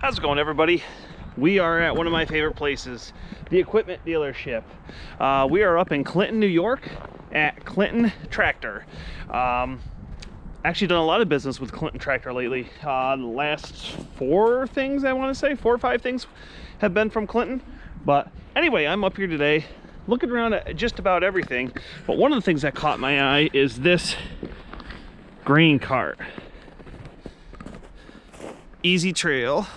How's it going, everybody? We are at one of my favorite places, the equipment dealership. We are up in Clinton, New York at Clinton Tractor. Actually done a lot of business with Clinton Tractor lately. The last four or five things have been from Clinton. But anyway, I'm up here today looking around at just about everything. But one of the things that caught my eye is this grain cart. Easy Trail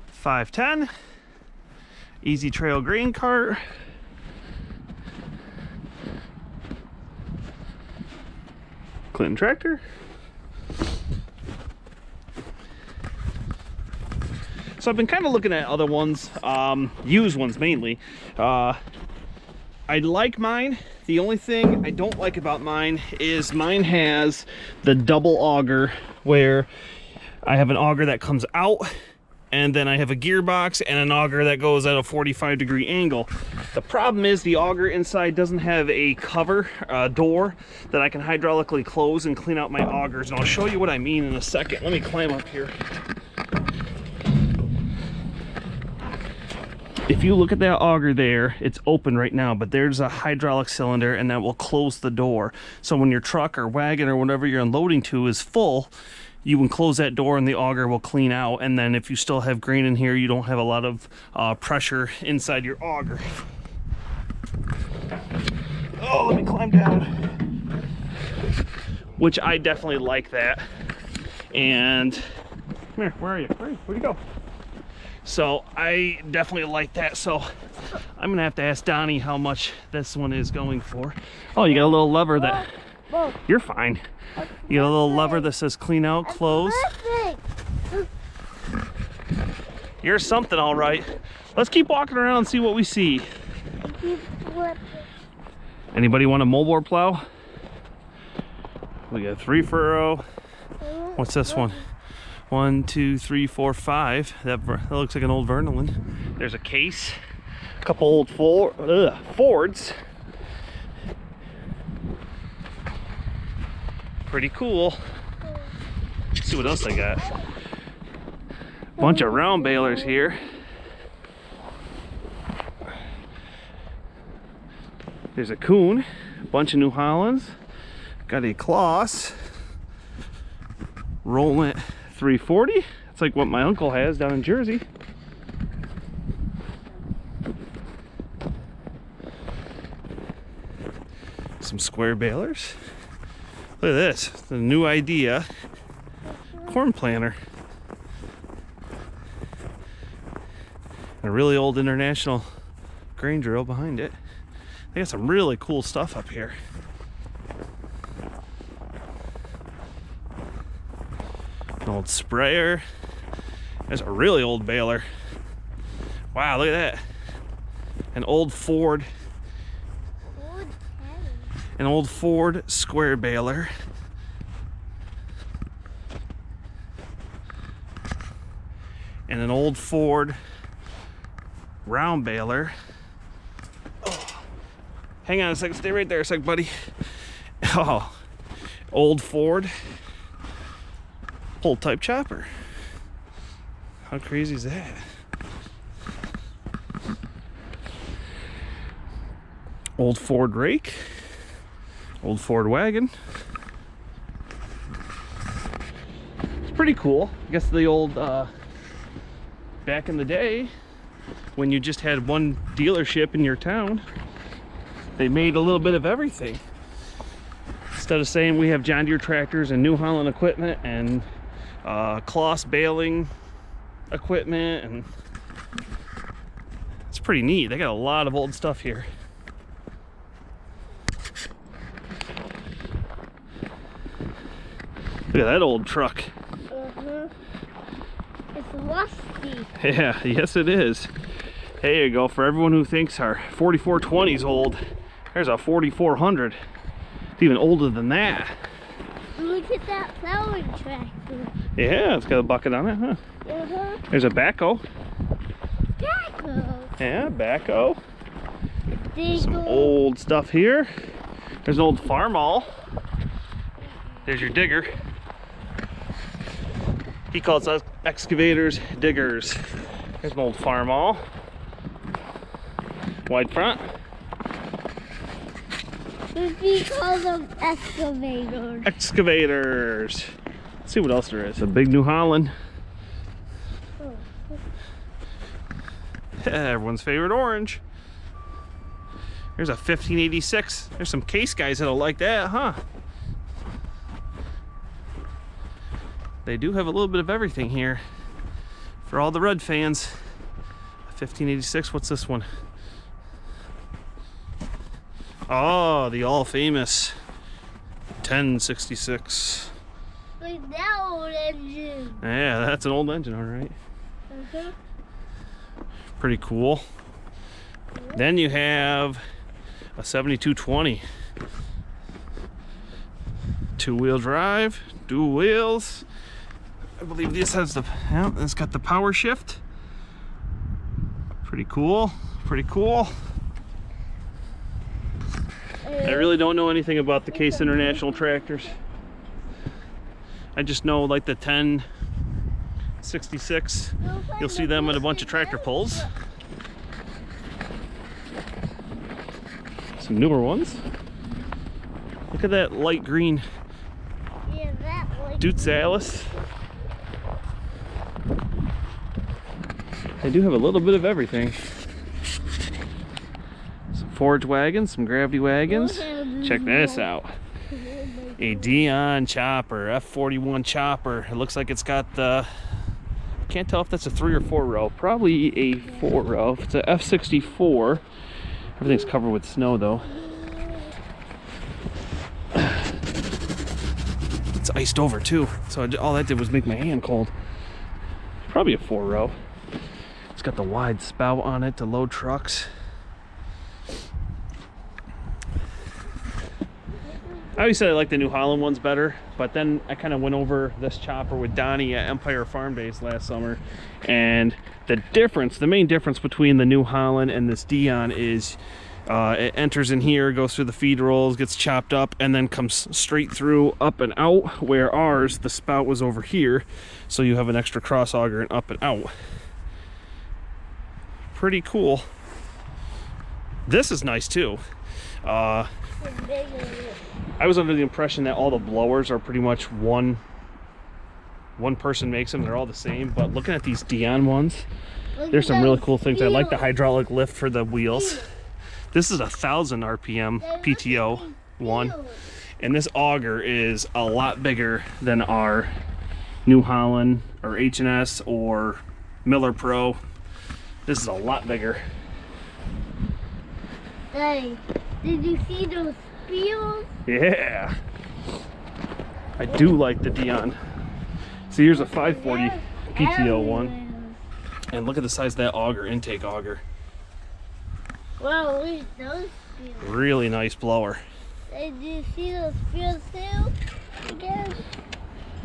510 Easy Trail grain cart. Clinton Tractor. So I've been kind of looking at other ones, used ones mainly. I like mine. The only thing I don't like about mine is mine has the double auger, where I have an auger that comes out and then I have a gearbox and an auger that goes at a 45-degree angle. The problem is the auger inside doesn't have a cover, door that I can hydraulically close and clean out my augers, and I'll show you what I mean in a second. Let me climb up here. If you look at that auger there, it's open right now, but there's a hydraulic cylinder and that will close the door. So when your truck or wagon or whatever you're unloading to is full, you can close that door and the auger will clean out. And then if you still have grain in here, you don't have a lot of pressure inside your auger. Oh, let me climb down. Which I definitely like that. And come here, where are you? Where'd you go? So I definitely like that. So I'm gonna have to ask Donnie how much this one is going for. Oh, you got a little lever that, you're fine. You got a little lever that says clean out, close. You're something, all right. Let's keep walking around and see what we see. Anybody want a moldboard plow? We got 3 furrow. What's this one? 1, 2, 3, 4, 5. That looks like an old Vernolin. There's a case. A couple old Fords. Pretty cool. Let's see what else I got. Bunch of round balers here. There's a Coon. A bunch of New Hollands. Got a Kloss. Rolling 340. It's like what my uncle has down in Jersey. Some square balers. Look at this, the new idea corn planter. A really old International grain drill behind it. They got some really cool stuff up here. An old sprayer. There's a really old baler. Wow, look at that. An old Ford. An old Ford square baler. And an old Ford round baler. Oh. Hang on a second, stay right there a sec, buddy. Oh, old Ford pull type chopper. How crazy is that? Old Ford rake. Old Ford wagon. It's pretty cool. I guess the old, back in the day, when you just had one dealership in your town, they made a little bit of everything. Instead of saying we have John Deere tractors and New Holland equipment and Kloss baling equipment, and it's pretty neat. They got a lot of old stuff here. Look at that old truck. It's rusty. Yeah, yes it is. There you go. For everyone who thinks our 4420 is old, there's a 4400. It's even older than that. Look at that plowing tractor. Yeah, it's got a bucket on it, huh? There's a backhoe. Backhoe. Yeah, backhoe. Some old stuff here. There's an old farm all. There's your digger. He calls us excavators, diggers. Here's an old farm-all. Wide front. We call them excavators. Excavators. Let's see what else there is. A big New Holland. Oh. Everyone's favorite orange. Here's a 1586. There's some case guys that'll like that, huh? They do have a little bit of everything here for all the red fans. 1586, what's this one? Oh, the all famous 1066. Like that old engine. Yeah, that's an old engine, all right. Uh-huh. Pretty cool. Then you have a 7220. Two-wheel drive, dual wheels. I believe this has the, yeah, it's got the power shift. Pretty cool, pretty cool. I really don't know anything about the Case International tractors. I just know like the 1066, you'll see them at a bunch of tractor pulls. Some newer ones. Look at that light green Yeah, that like Dutz Alice. They do have a little bit of everything. Some forage wagons, some gravity wagons. Check this out. A Dion Chopper, F41 Chopper. It looks like it's got the, can't tell if that's a 3 or 4 row. Probably a 4 row. It's a F64. Everything's covered with snow though. It's iced over too. So all that did was make my hand cold. Probably a 4 row. It's got the wide spout on it to load trucks. I always said I like the New Holland ones better, but then I kind of went over this chopper with Donnie at Empire Farm Base last summer, and the difference, the main difference between the New Holland and this Dion is it enters in here, goes through the feed rolls, gets chopped up, and then comes straight through up and out, where ours, the spout was over here, so you have an extra cross auger and up and out. Pretty cool. This is nice too. I was under the impression that all the blowers are pretty much one person makes them. They're all the same, but looking at these Dion ones, there's some really cool things. I like the hydraulic lift for the wheels. This is 1,000 RPM PTO one, and this auger is a lot bigger than our New Holland or H&S or Miller Pro. This is a lot bigger. Hey, did you see those wheels? Yeah, I do like the Dion. See, here's a 540 PTO one, and look at the size of that auger, intake auger. Wow, look at those wheels. Really nice blower. Hey, did you see those wheels too? Again?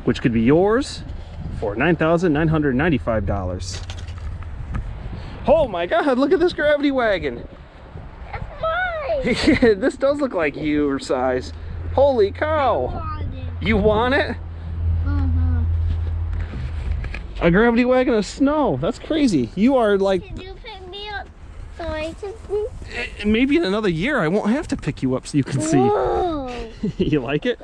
Which could be yours for $9,995. Oh my God, look at this gravity wagon. That's mine. This does look like your size. Holy cow. I want it. You want it? Uh-huh. A gravity wagon of snow. That's crazy. You are like, Can you pick me up so I can see? maybe in another year I won't have to pick you up so you can see. Whoa. You like it?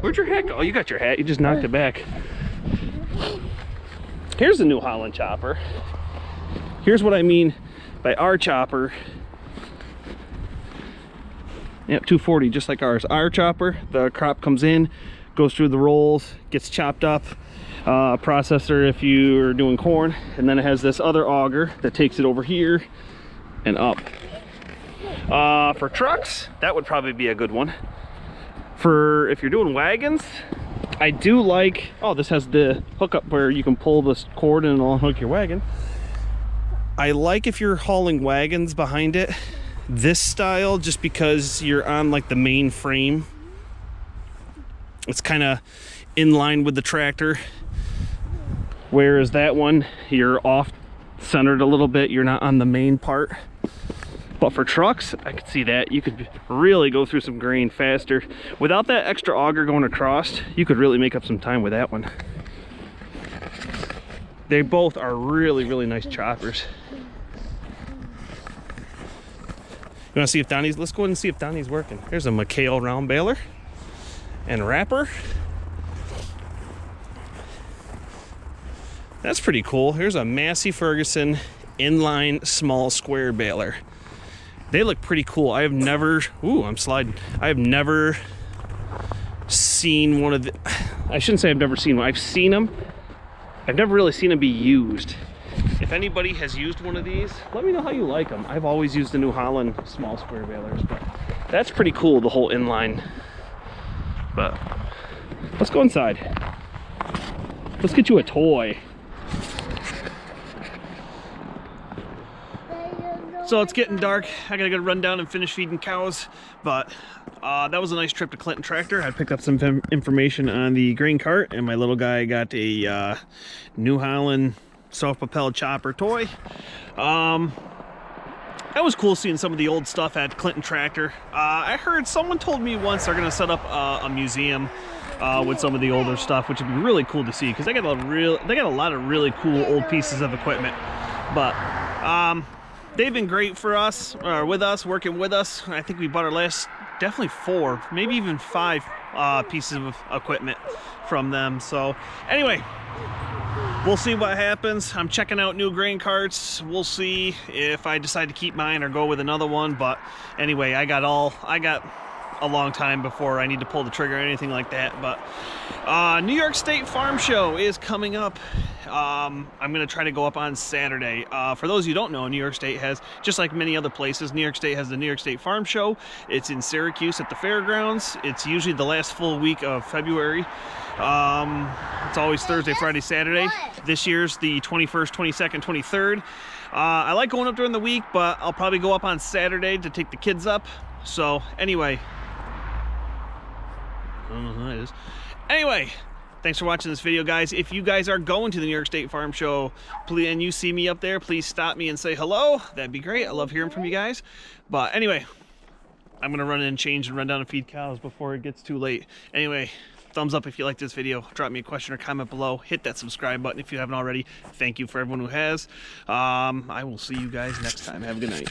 Where'd your hat go? Oh, you got your hat. You just knocked it back. Here's the New Holland chopper. Here's what I mean by our chopper. Yep, 240, just like ours. Our chopper, the crop comes in, goes through the rolls, gets chopped up, processor if you're doing corn, and then it has this other auger that takes it over here and up. For trucks, that would probably be a good one. For if you're doing wagons, I do like, oh, this has the hookup where you can pull this cord and it'll unhook your wagon. I like if you're hauling wagons behind it, this style, just because you're on like the main frame. It's kind of in line with the tractor. Whereas that one, you're off centered a little bit. You're not on the main part. But for trucks, I could see that. You could really go through some grain faster. Without that extra auger going across, you could really make up some time with that one. They both are really, really nice choppers. You want to see if Donnie's? Let's go ahead and see if Donnie's working. Here's a McHale round baler and wrapper. That's pretty cool. Here's a Massey Ferguson inline small square baler. They look pretty cool. I have never, ooh, I'm sliding. I have never seen one of the, I shouldn't say I've never seen one. I've seen them. I've never really seen them be used. If anybody has used one of these, let me know how you like them. I've always used the New Holland small square balers, but that's pretty cool, the whole inline. But let's go inside. Let's get you a toy. So it's getting dark. I gotta go run down and finish feeding cows, but that was a nice trip to Clinton Tractor. I picked up some information on the grain cart, and my little guy got a New Holland self-propelled chopper toy. That was cool seeing some of the old stuff at Clinton Tractor. I heard someone told me once they're gonna set up a museum with some of the older stuff, which would be really cool to see because they got a lot of really cool old pieces of equipment. But they've been great for us, working with us. I think we bought our last, definitely 4, maybe even 5 pieces of equipment from them. So anyway, we'll see what happens. I'm checking out new grain carts. We'll see if I decide to keep mine or go with another one. But anyway, I got a long time before I need to pull the trigger or anything like that. But New York State Farm Show is coming up. I'm gonna try to go up on Saturday. For those of you who don't know, New York State has, just like many other places, New York State has the New York State Farm Show. It's in Syracuse at the fairgrounds. It's usually the last full week of February. It's always Thursday, Friday, Saturday. This year's the 21st, 22nd, 23rd. I like going up during the week, but I'll probably go up on Saturday to take the kids up. So anyway, I don't know who that is. Anyway, thanks for watching this video, guys. If you guys are going to the New York State Farm Show, please, and you see me up there, please stop me and say hello. That'd be great. I love hearing from you guys. But anyway, I'm gonna run in and change and run down and feed cows before it gets too late. Anyway, thumbs up if you like this video. Drop me a question or comment below. Hit that subscribe button if you haven't already. Thank you for everyone who has. I will see you guys next time. Have a good night.